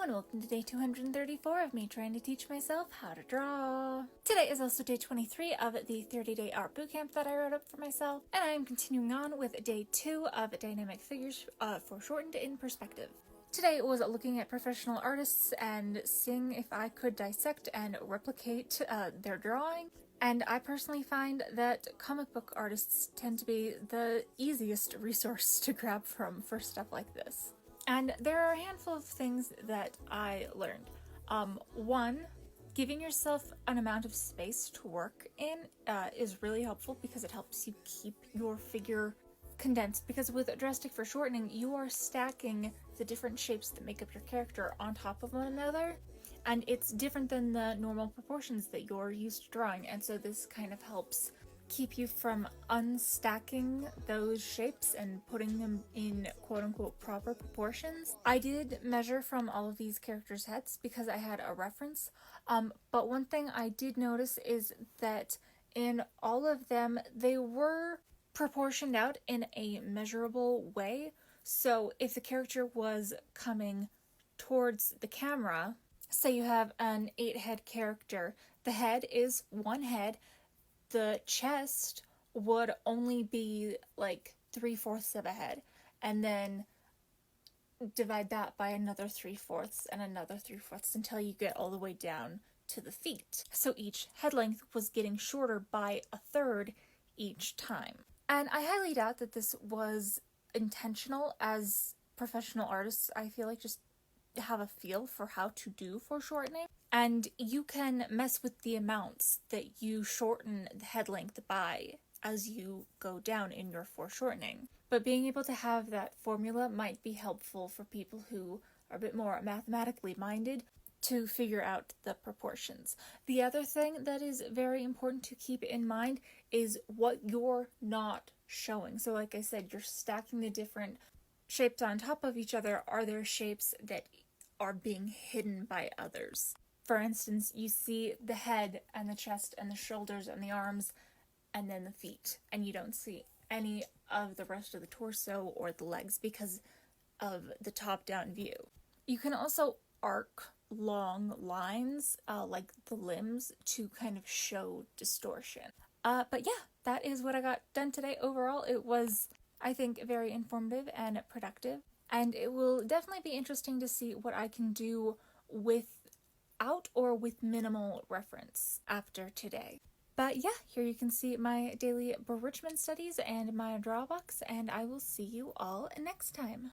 and welcome to day 234 of me trying to teach myself how to draw. Today is also day 23 of the 30-day art bootcamp that I wrote up for myself, and I am continuing on with day 2 of dynamic figures foreshortened in perspective. Today was looking at professional artists and seeing if I could dissect and replicate their drawing. And I personally find that comic book artists tend to be the easiest resource to grab from for stuff like this. And there are a handful of things that I learned. One, giving yourself an amount of space to work in is really helpful because it helps you keep your figure condensed, because with drastic foreshortening, you are stacking the different shapes that make up your character on top of one another, and it's different than the normal proportions that you're used to drawing, and so this kind of helps keep you from unstacking those shapes and putting them in quote-unquote proper proportions. I did measure from all of these characters' heads because I had a reference, but one thing I did notice is that in all of them, they were proportioned out in a measurable way. So if the character was coming towards the camera, say you have an 8-head character, the head is one head, the chest would only be like 3/4 of a head, and then divide that by another 3/4 and another 3/4 until you get all the way down to the feet. So each head length was getting shorter by 1/3 each time. And I highly doubt that this was intentional, as professional artists, I feel like, just have a feel for how to do foreshortening. And you can mess with the amounts that you shorten the head length by as you go down in your foreshortening. But being able to have that formula might be helpful for people who are a bit more mathematically minded to figure out the proportions. The other thing that is very important to keep in mind is what you're not showing. So like I said, you're stacking the different shapes on top of each other. Are there shapes that are being hidden by others? For instance, you see the head and the chest and the shoulders and the arms and then the feet, and you don't see any of the rest of the torso or the legs because of the top-down view. You can also arc long lines, like the limbs, to kind of show distortion. But yeah, that is what I got done today. Overall, it was, I think, very informative and productive, and it will definitely be interesting to see what I can do without or with minimal reference after today. But yeah, here you can see my daily Bridgman studies and my draw box, and I will see you all next time.